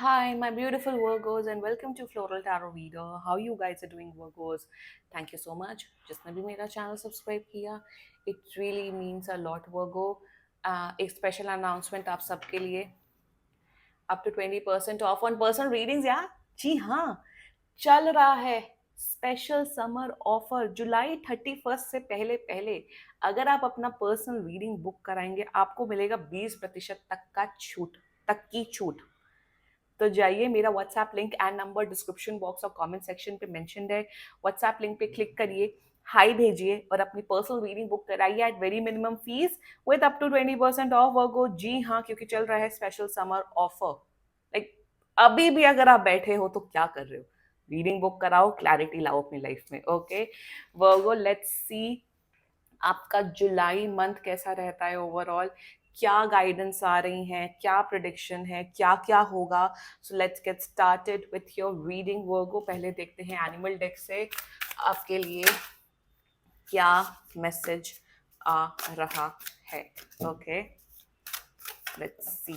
Hi, my beautiful Virgos, and welcome to Floral Tarot Reader. How you guys are doing, Virgos? Thank you so much. जिसने भी मेरा channel subscribe किया, it really means a lot, Virgo. एक special announcement आप सबके लिए, up to 20% of on personal readings यार. जी हाँ, चल रहा है स्पेशल समर ऑफर जुलाई 31 से पहले पहले. अगर आप अपना पर्सनल रीडिंग बुक कराएंगे, आपको मिलेगा 20% तक की छूट. तो जाइए, मेरा WhatsApp link and number description box और कमेंट सेक्शन पे मेंशन्ड है. व्हाट्सएप लिंक पे क्लिक करिए, हाई भेजिए और अपनी पर्सनल रीडिंग बुक कराइए at very minimum fees with up to 20% off. Virgo जी हाँ, क्योंकि चल रहा है स्पेशल समर ऑफर. लाइक अभी भी अगर आप बैठे हो तो क्या कर रहे हो? रीडिंग बुक कराओ, क्लैरिटी लाओ अपनी लाइफ में. ओके वर्गो, लेट्स सी आपका जुलाई मंथ कैसा रहता है ओवरऑल. क्या गाइडेंस आ रही हैं, क्या प्रिडिक्शन है, क्या क्या होगा. So let's get started with your reading Virgo. पहले देखते हैं एनिमल डेक से आपके लिए क्या मैसेज आ रहा है. Okay let's see.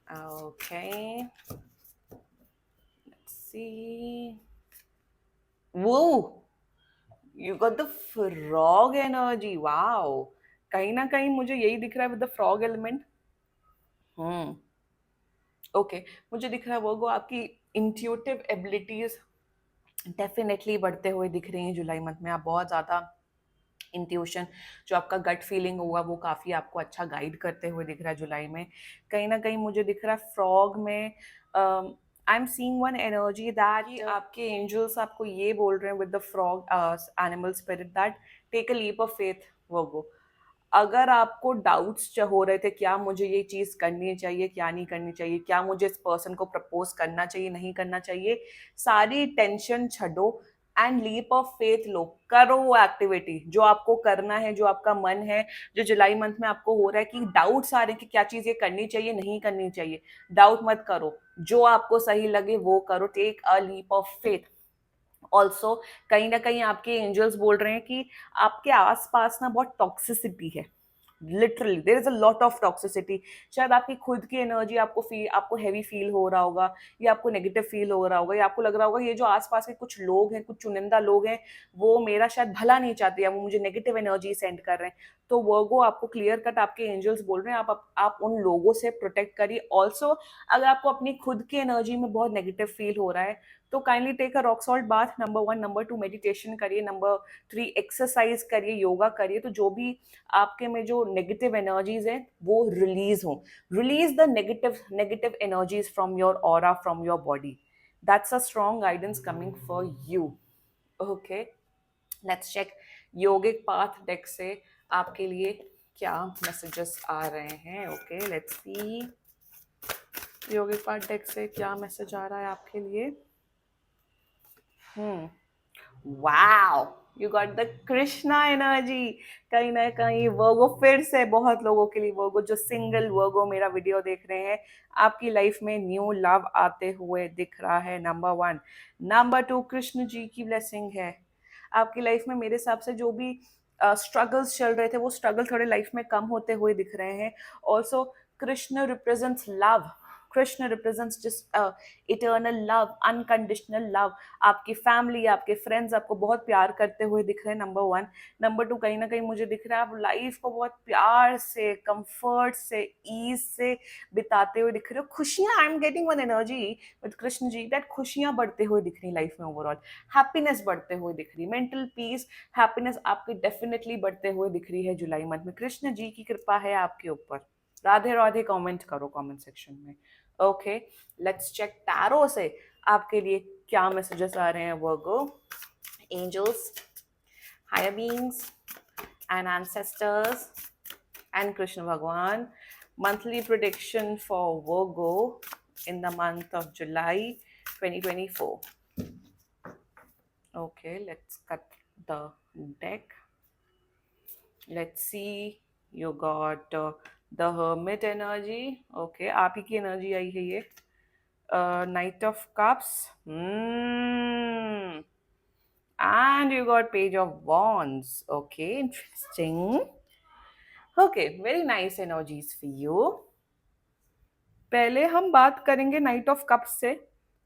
Okay let's see. वो you got the frog energy. Wow, कहीं ना कहीं मुझे यही दिख रहा है with the frog element. Hmm okay मुझे दिख रहा है वो आपकी इंट्यूटिव एबिलिटीज डेफिनेटली बढ़ते हुए दिख रही हैं जुलाई मंथ में. आप बहुत ज़्यादा इंट्यूशन, जो आपका गट फीलिंग होगा, वो काफ़ी आपको अच्छा गाइड करते हुए दिख रहा है जुलाई में. कहीं ना कहीं मुझे दिख रहा है फ्रॉग में I am seeing one energy that आपके एंजल्स आपको ये बोल रहे हैं with the frog animal spirit that take a leap of faith. वो अगर आपको डाउट्स हो रहे थे क्या मुझे ये चीज़ करनी चाहिए, क्या नहीं करनी चाहिए, क्या मुझे इस पर्सन को प्रपोज करना चाहिए, नहीं करना चाहिए, सारी टेंशन छो एंड लीप ऑफ फेथ लो. करो वो एक्टिविटी जो आपको करना है, जो आपका मन है, जो जुलाई मंथ में आपको हो रहा है कि डाउट्स आ रहे हैं कि क्या चीज़ ये करनी चाहिए, नहीं करनी चाहिए. डाउट मत करो, जो आपको सही लगे वो करो. Take a leap of faith. Also कहीं ना कहीं आपके एंजल्स बोल रहे हैं कि आपके आसपास ना बहुत टॉक्सिसिटी है. Literally there is a lot of toxicity. शायद आपकी खुद की एनर्जी आपको हैवी फील हो रहा होगा, या आपको नेगेटिव फील हो रहा होगा, या आपको लग रहा होगा ये जो आसपास के कुछ लोग हैं, कुछ चुनिंदा लोग हैं, वो मेरा शायद भला नहीं चाहते, या वो मुझे नेगेटिव एनर्जी सेंड कर रहे हैं. तो वो आपको क्लियर कट आपके एंजल्स बोल रहे हैं आप उन लोगों से प्रोटेक्ट करिए. ऑल्सो अगर आपको अपनी खुद की एनर्जी में बहुत नेगेटिव फील हो रहा है, तो kindly take a rock salt bath. Number 1. Number 2, meditation करिए. नंबर 3, एक्सरसाइज करिए, योगा करिए. तो जो भी आपके में जो नेगेटिव एनर्जीज है वो रिलीज हो. Release the negative energies from your aura, from your body. That's a strong guidance coming for you. Okay let's check yogic path deck से आपके लिए क्या मैसेजेस आ रहे हैं. Okay let's see yogic path deck से क्या मैसेज आ रहा है आपके लिए. Wow, you got the Krishna energy. कहीं ना कहीं वर्गो फिर से बहुत लोगों के लिए, वर्गो जो सिंगल वर्गो मेरा वीडियो देख रहे हैं, आपकी लाइफ में न्यू लव आते हुए दिख रहा है. नंबर 1. नंबर 2, कृष्ण जी की ब्लेसिंग है आपकी लाइफ में. मेरे हिसाब से जो भी स्ट्रगल्स चल रहे थे, वो स्ट्रगल थोड़े लाइफ में कम होते हुए दिख रहे हैं. Also Krishna represents love. Krishna represents just eternal love, unconditional love. आपकी फैमिली, आपके फ्रेंड्स आपको बहुत प्यार करते हुए दिख रहे हैं. नंबर 1. नंबर 2, कहीं ना कहीं मुझे दिख रहा है आप लाइफ को बहुत प्यार से, कंफर्ट से, ईज से बिताते हुए दिख रहे हो. खुशियां, I am getting one energy with Krishna ji that खुशियां बढ़ते हुए दिख रही लाइफ में. ओवरऑल हैप्पीनेस बढ़ते हुए दिख रही, मेंटल पीस, हैप्पीनेस आपकी डेफिनेटली बढ़ते हुए दिख रही है जुलाई मंथ में. कृष्ण जी की कृपा है आपके ऊपर. राधे राधे कमेंट करो कमेंट सेक्शन में. ओके लेट्स चेक टैरो से आपके लिए क्या मैसेजेस आ रहे हैं. Virgo angels, higher beings and ancestors and Krishna भगवान. Monthly prediction for Virgo in the month of July 2024. Okay, let's cut the deck. Let's see. You got the hermit energy. Okay, आप ही की एनर्जी आई है ये. Knight of Cups. And you got Page of Wands. Okay, interesting. Okay, very nice energies for you. पहले हम बात करेंगे night of cups से।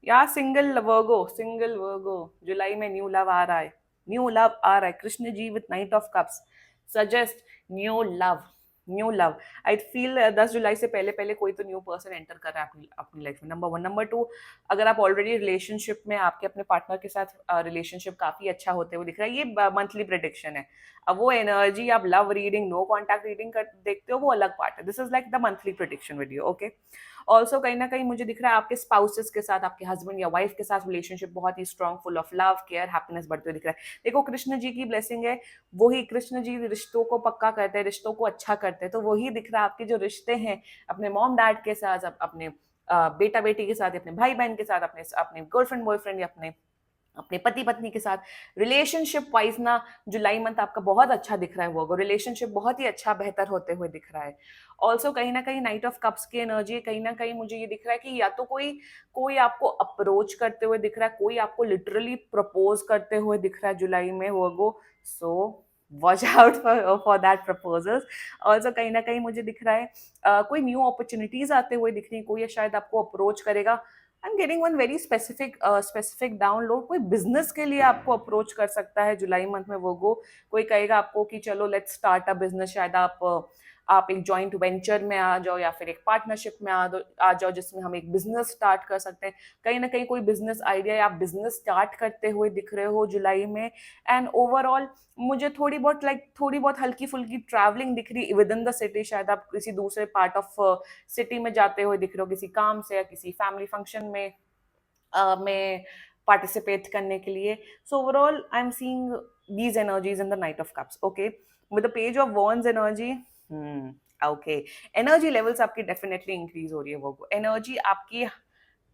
या सिंगल वर्गो जुलाई में न्यू लव आ रहा है। न्यू लव आ रहा है, Krishna ji with knight of cups suggest new love. New love. I feel 10 जुलाई से पहले पहले कोई तो न्यू पर्सन एंटर कर रहा है अपनी अपनी लाइफ में, नंबर वन। नंबर टू, अगर आप ऑलरेडी रिलेशनशिप में, आपके अपने पार्टनर के साथ रिलेशनशिप काफी अच्छा होते हुए दिख रहा है, ये मंथली प्रिडिक्शन है। अब वो एनर्जी आप love reading, no contact reading कर देखते हो, वो अलग पार्ट है। This is like the monthly prediction video, okay. Also कहीं ना कहीं मुझे दिख रहा है आपके स्पाउसेस के साथ, आपके हस्बैंड या वाइफ के साथ रिलेशनशिप बहुत ही strong, full of love, care, happiness बढ़ते हुए दिख रहा है। देखो कृष्ण जी की ब्लेसिंग है, वही कृष्ण जी रिश्तों को पक्का करते हैं, रिश्तों को अच्छा करते हैं। तो वही दिख रहा है आपके जो रिश्ते हैं अपने मॉम डैड के साथ, अपने बेटा बेटी के साथ, अपने भाई बहन के साथ, अपने अपने गर्लफ्रेंड बॉयफ्रेंड या अपने अपने पति पत्नी के साथ रिलेशनशिप वाइज ना, जुलाई मंथ आपका बहुत अच्छा दिख रहा है। वो रिलेशनशिप बहुत ही अच्छा बेहतर होते हुए दिख रहा है। ऑल्सो कहीं ना कहीं नाइट ऑफ कप्स की एनर्जी, कहीं ना कहीं मुझे ये दिख रहा है कि या तो कोई कोई आपको अप्रोच करते हुए दिख रहा है, कोई आपको लिटरली प्रपोज करते हुए दिख रहा है जुलाई में वो। So watch out for that proposals. Also कहीं ना कहीं मुझे दिख रहा है कोई न्यू अपॉर्चुनिटीज आते हुए दिख रही है, कोई शायद आपको अप्रोच करेगा। आई am getting one very specific download. कोई बिजनेस के लिए आपको अप्रोच कर सकता है जुलाई मंथ में वो। कोई कहेगा आपको कि चलो लेट्स स्टार्ट अ बिजनेस। शायद आप एक जॉइंट वेंचर में आ जाओ या फिर एक पार्टनरशिप में आ जाओ जिसमें हम एक बिजनेस स्टार्ट कर सकते हैं। कहीं ना कहीं कोई बिजनेस आइडिया या आप बिजनेस स्टार्ट करते हुए दिख रहे हो जुलाई में। एंड ओवरऑल मुझे थोड़ी बहुत हल्की फुल्की ट्रैवलिंग दिख रही विद इन द सिटी। शायद आप किसी दूसरे पार्ट ऑफ सिटी में जाते हुए दिख रहे हो किसी काम से या किसी फैमिली फंक्शन में पार्टिसिपेट करने के लिए। So overall I am seeing these energies in the Knight of Cups, okay? With the Page of Wands energy, okay, energy levels आपकी डेफिनेटली इंक्रीज हो रही है। वो एनर्जी आपकी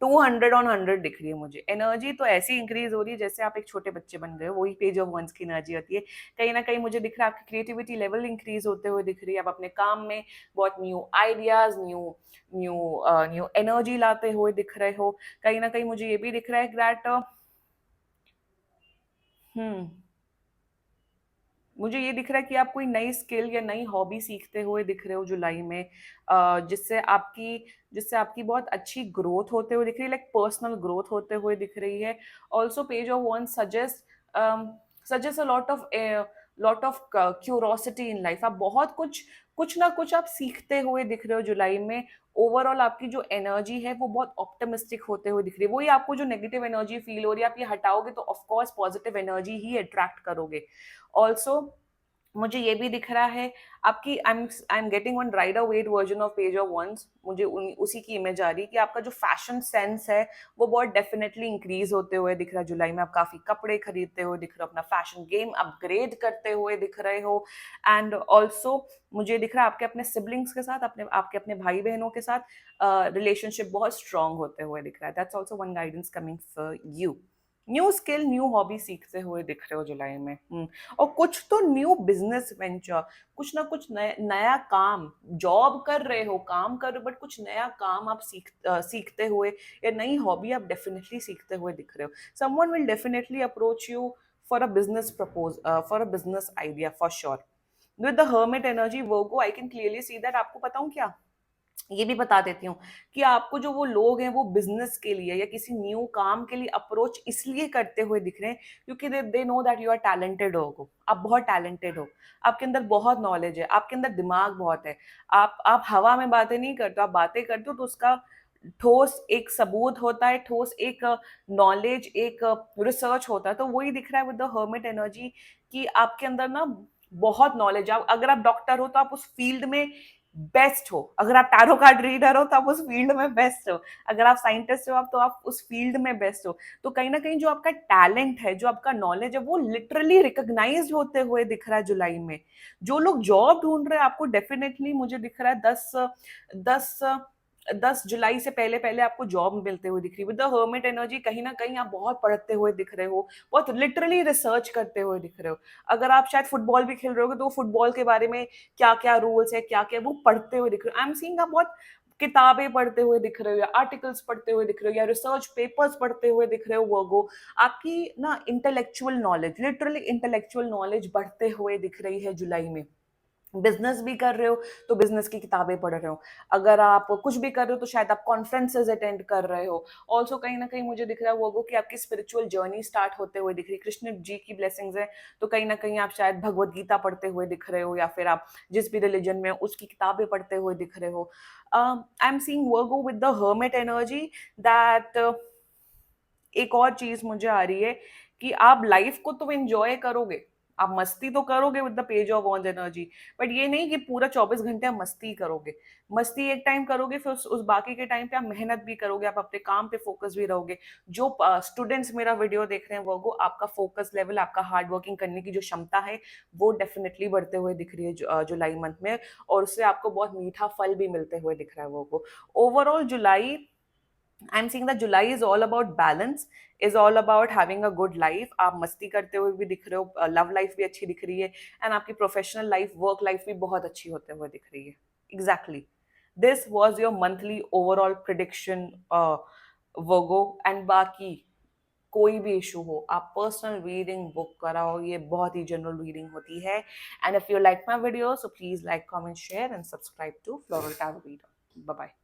200/100 दिख रही है मुझे। एनर्जी तो ऐसी इंक्रीज हो रही है जैसे आप एक छोटे बच्चे बन गए हो, वही पेज ऑफ वंस की एनर्जी होती है। कहीं ना कहीं मुझे दिख रहा है आपकी क्रिएटिविटी लेवल इंक्रीज होते हुए दिख रही है। आप अपने काम में बहुत new ideas, new new new energy लाते हुए दिख रहे हो। कहीं ना कहीं मुझे ये भी दिख रहा है दैट हम्म मुझे ये दिख रहा है कि आप कोई नई स्किल या नई हॉबी सीखते हुए दिख रहे हो जुलाई में, जिससे आपकी बहुत अच्छी ग्रोथ होते हुए दिख रही है, लाइक पर्सनल ग्रोथ होते हुए दिख रही है। Also page of one suggest a lot of curiosity in life. आप बहुत कुछ ना कुछ आप सीखते हुए दिख रहे हो जुलाई में। ओवरऑल आपकी जो एनर्जी है वो बहुत ऑप्टिमिस्टिक होते हुए दिख रही है। वही आपको जो नेगेटिव एनर्जी फील हो रही है, आप ये हटाओगे तो ऑफकोर्स पॉजिटिव एनर्जी ही अट्रैक्ट करोगे। ऑल्सो मुझे ये भी दिख रहा है आपकी, I am getting one rider weight version of page of once. मुझे उसी की इमेज आ रही है कि आपका जो फैशन सेंस है वो बहुत डेफिनेटली इंक्रीज होते हुए दिख रहा है जुलाई में। आप काफी कपड़े खरीदते हुए दिख रहे हो, अपना फैशन गेम अपग्रेड करते हुए दिख रहे हो। एंड ऑल्सो मुझे दिख रहा है आपके अपने सिबलिंग्स के साथ, आपके अपने भाई बहनों के साथ रिलेशनशिप बहुत स्ट्रांग होते हुए दिख रहा है। That's also one guidance coming for you. New skill, new hobby सीखते हुए दिख रहे हो जुलाई में। और कुछ तो न्यू बिजनेस वेंचर, कुछ ना कुछ नया काम, जॉब कर रहे हो, काम कर रहे हो, बट कुछ नया काम आप सीखते हुए या नई हॉबी आप डेफिनेटली सीखते हुए दिख रहे हो। Someone will definitely approach you for a business propose, for a business idea for sure. With the hermit energy Virgo I can clearly see that. आपको बताऊं क्या, ये भी बता देती हूँ कि आपको जो वो लोग हैं वो बिजनेस के लिए या किसी न्यू काम के लिए अप्रोच इसलिए करते हुए दिख रहे हैं क्योंकि they know that you are talented हो। आप बहुत टैलेंटेड हो, आपके अंदर बहुत नॉलेज है, आपके अंदर दिमाग बहुत है। आप हवा में बातें नहीं करते, आप बातें करते हो तो उसका ठोस एक सबूत होता है, ठोस एक नॉलेज, एक रिसर्च होता है। तो वही दिख रहा है विद द हर्मिट एनर्जी कि आपके अंदर ना बहुत नॉलेज है। अगर आप डॉक्टर हो तो आप उस फील्ड में बेस्ट हो, अगर आप टैरो कार्ड रीडर हो तो आप उस फील्ड में बेस्ट हो, अगर आप साइंटिस्ट हो आप तो आप उस फील्ड में बेस्ट हो। तो कहीं ना कहीं जो आपका टैलेंट है, जो आपका नॉलेज है, वो लिटरली रिकॉग्नाइज होते हुए दिख रहा है जुलाई में। जो लोग जॉब ढूंढ रहे हैं आपको डेफिनेटली मुझे दिख रहा है 10 10 जुलाई से पहले पहले आपको जॉब मिलते हुए दिख रही है। विद द हर्मिट एनर्जी कहीं ना कहीं आप बहुत पढ़ते हुए दिख रहे हो, बहुत लिटरली रिसर्च करते हुए दिख रहे हो। अगर आप शायद फुटबॉल भी खेल रहे हो तो फुटबॉल के बारे में क्या क्या रूल्स है, क्या क्या, वो पढ़ते हुए दिख रहे हो। आई एम सीइंग आप बहुत किताबें पढ़ते हुए दिख रहे हो या आर्टिकल्स पढ़ते हुए दिख रहे हो या रिसर्च पेपर्स पढ़ते हुए दिख रहे हो। वो आपकी ना intellectual knowledge, literally intellectual knowledge बढ़ते हुए दिख रही है जुलाई में। बिजनेस भी कर रहे हो तो बिजनेस की किताबें पढ़ रहे हो, अगर आप कुछ भी कर रहे हो तो शायद आप कॉन्फ्रेंसेज अटेंड कर रहे हो। ऑल्सो कहीं ना कहीं मुझे दिख रहा है वो कि आपकी स्पिरिचुअल जर्नी स्टार्ट होते हुए दिख रही है, कृष्ण जी की ब्लेसिंग्स है, तो कहीं ना कहीं आप शायद भगवत गीता पढ़ते हुए दिख रहे हो, या फिर आप जिस भी रिलीजन में हो उसकी किताबें पढ़ते हुए दिख रहे हो। आई am seeing Virgo with the hermit energy, that एक और चीज मुझे आ रही है कि आप लाइफ को तो एंजॉय करोगे, आप मस्ती तो करोगे with the page of wands energy, but ये नहीं कि पूरा 24 घंटे आप मस्ती करोगे। मस्ती एक टाइम करोगे, फिर उस बाकी के टाइम पे आप मेहनत भी करोगे, आप अपने काम पे फोकस भी रहोगे। जो स्टूडेंट्स मेरा वीडियो देख रहे हैं वो आपका फोकस लेवल, आपका हार्ड वर्किंग करने की जो क्षमता है वो डेफिनेटली बढ़ते हुए दिख रही है जुलाई मंथ में, और उससे आपको बहुत मीठा फल भी मिलते हुए दिख रहा है वो। Overall July, I'm seeing that July is all about balance, is all about having a good life. आप मस्ती करते हुए भी दिख रहे हो, लव लाइफ भी अच्छी दिख रही है, एंड आपकी प्रोफेशनल लाइफ, वर्क लाइफ भी बहुत अच्छी होते हुए दिख रही है। Exactly, this was your monthly overall prediction Virgo. And बाकी कोई भी इशू हो आप पर्सनल रीडिंग बुक कराओ, ये बहुत ही जनरल रीडिंग होती है। And if you like my video so please like, comment, share and subscribe to floral tarot reader. Bye bye.